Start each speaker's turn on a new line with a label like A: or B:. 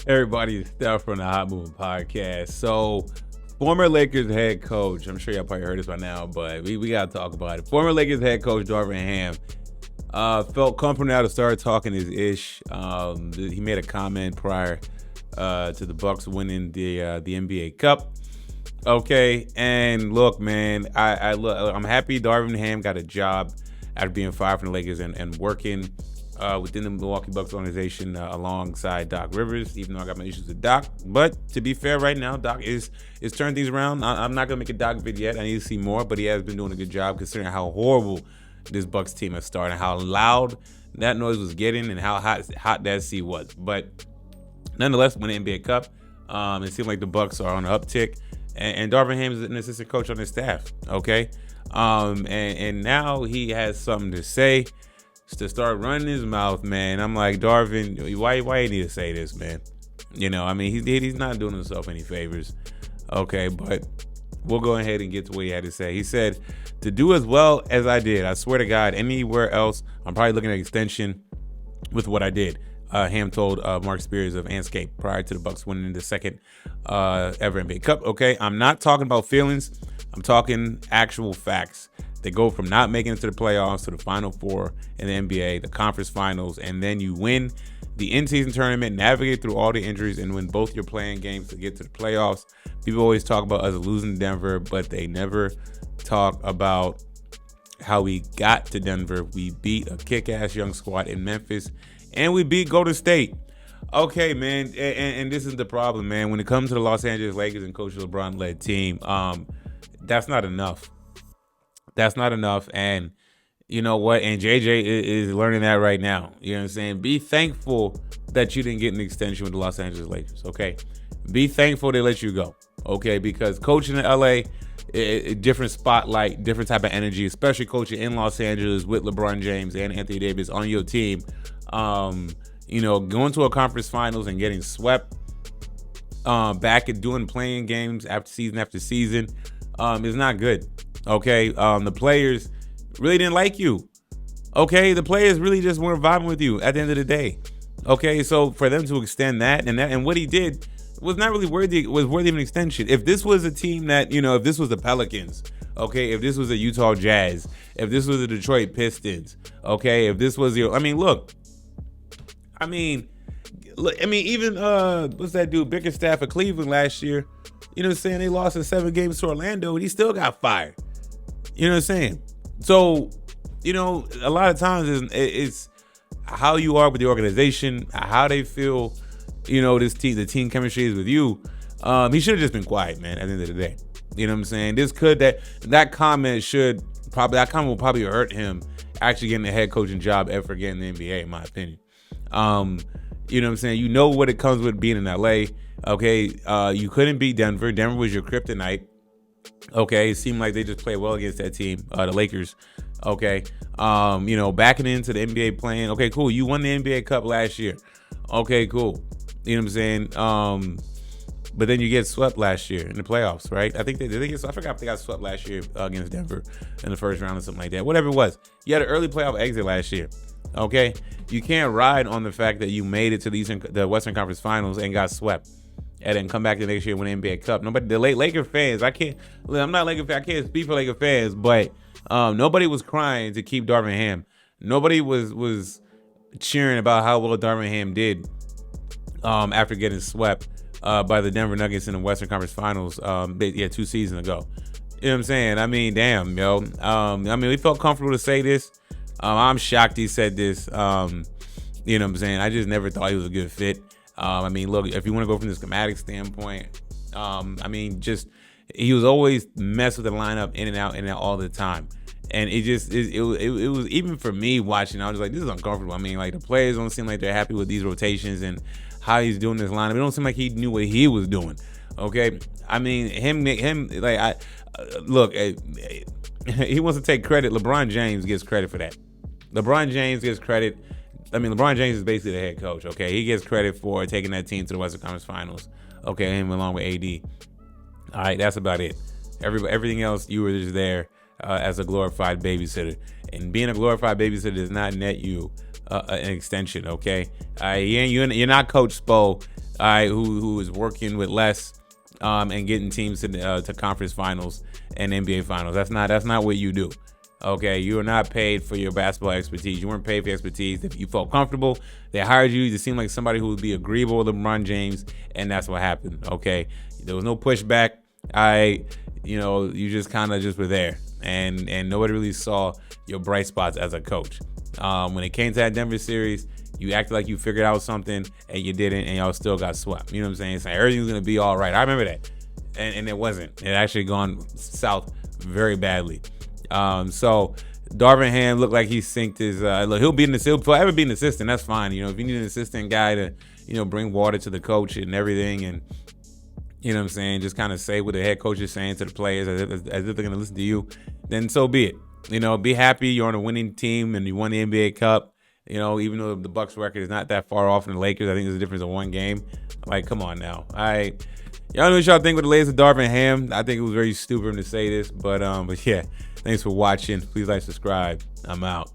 A: Everybody, Steph from the Hot Moving Podcast. So, former Lakers head coach, I'm sure y'all probably heard this by now, but we got to talk about it. Former Lakers head coach Darvin Ham felt comfortable now to start talking his ish. He made a comment prior to the Bucks winning the NBA Cup. Okay, and look, man, I'm happy Darvin Ham got a job after being fired from the Lakers and working within the Milwaukee Bucks organization alongside Doc Rivers, even though I got my issues with Doc. But to be fair, right now, Doc is turning things around. I'm not going to make a Doc video yet. I need to see more, but he has been doing a good job considering how horrible this Bucks team has started, how loud that noise was getting, and how hot that seat was. But nonetheless, win the NBA Cup. It seems like the Bucks are on an uptick. And Darvin Ham is an assistant coach on his staff, okay? And now he has something to say to start running his mouth, man. I'm like, Darvin, why you need to say this, man? You know, I mean, he's not doing himself any favors, okay? But we'll go ahead and get to what he had to say. He said, to do as well as I did, I swear to God, anywhere else, I'm probably looking at extension with what I did. Ham told Mark Spears of Anscape prior to the Bucks winning the second ever NBA Cup. Okay, I'm not talking about feelings. I'm talking actual facts. They go from not making it to the playoffs to the Final Four in the NBA, the conference finals, and then you win the in-season tournament, navigate through all the injuries, and win both your playing games to get to the playoffs. People always talk about us losing to Denver, but they never talk about how we got to Denver. We beat a kick-ass young squad in Memphis, and we beat Golden State. Okay, man, and this is the problem, man. When it comes to the Los Angeles Lakers and Coach LeBron-led team, that's not enough. That's not enough, and you know what? And JJ is learning that right now. You know what I'm saying? Be thankful that you didn't get an extension with the Los Angeles Lakers, okay? Be thankful they let you go, okay? Because coaching in LA, a different spotlight, different type of energy, especially coaching in Los Angeles with LeBron James and Anthony Davis on your team. You know, going to a conference finals and getting swept back and doing playing games after season is not good. Okay, the players really didn't like you. Okay, the players really just weren't vibing with you at the end of the day. Okay, so for them to extend that and what he did was not really worthy of an extension. If this was a team that, you know, if this was the Pelicans, okay, if this was the Utah Jazz, if this was the Detroit Pistons, okay, if this was even what's that dude, Bickerstaff of Cleveland last year, you know what I'm saying, they lost in 7 games to Orlando and he still got fired. You know what I'm saying? So, you know, a lot of times it's how you are with the organization, how they feel, you know, the team chemistry is with you. He should have just been quiet, man, at the end of the day. You know what I'm saying? That comment will probably hurt him actually getting a head coaching job ever again in the NBA, in my opinion. You know what I'm saying? You know what it comes with being in LA. Okay, you couldn't beat Denver. Denver was your kryptonite. Okay, it seemed like they just played well against that team, the Lakers. Okay, you know, backing into the NBA playing. Okay, cool. You won the NBA Cup last year. Okay, cool. You know what I'm saying? But then you get swept last year in the playoffs, right? I think I forgot if they got swept last year against Denver in the first round or something like that. Whatever it was, you had an early playoff exit last year. Okay, you can't ride on the fact that you made it to the Western Conference Finals and got swept, and then come back the next year and win the NBA Cup. Nobody, the Laker fans, I'm not Laker fan. I can't speak for Laker fans, but nobody was crying to keep Darvin Ham. Nobody was cheering about how well Darvin Ham did after getting swept by the Denver Nuggets in the Western Conference Finals 2 seasons ago. You know what I'm saying? I mean, damn, yo. We felt comfortable to say this. I'm shocked he said this. You know what I'm saying? I just never thought he was a good fit. Look, if you want to go from the schematic standpoint, he was always mess with the lineup in and out all the time. And it was, even for me watching, I was like, this is uncomfortable. I mean, like, the players don't seem like they're happy with these rotations and how he's doing this lineup. It don't seem like he knew what he was doing. Okay. I mean, he wants to take credit. LeBron James gets credit for that. LeBron James gets credit. LeBron James is basically the head coach. Okay. He gets credit for taking that team to the Western Conference Finals. Okay. Him along with AD. All right. That's about it. Everything else, you were just there as a glorified babysitter. And being a glorified babysitter does not net you an extension, okay? You're not Coach Spo. all right, who is working with less and getting teams to conference finals and NBA finals. That's not what you do. Okay, you are not paid for your basketball expertise. You weren't paid for your expertise. If you felt comfortable, they hired you to seem like somebody who would be agreeable with LeBron James, and that's what happened. Okay, there was no pushback. You just kind of just were there, and nobody really saw your bright spots as a coach. When it came to that Denver series, you acted like you figured out something, and you didn't, and y'all still got swept. You know what I'm saying? It's like everything's gonna be all right. I remember that, and it wasn't. It actually gone south very badly. So Darvin Ham looked like he synced his. Look, he'll forever be an assistant. That's fine. You know, if you need an assistant guy to, bring water to the coach and everything, and you know what I'm saying, just kind of say what the head coach is saying to the players as if they're gonna listen to you, then so be it. Be happy you're on a winning team and you won the NBA Cup. Even though the Bucks record is not that far off from the Lakers, I think there's a difference of one game. Like, come on now. Y'all know what y'all think with the latest of Darvin Ham. I think it was very stupid to say this, but yeah. Thanks for watching. Please like, subscribe. I'm out.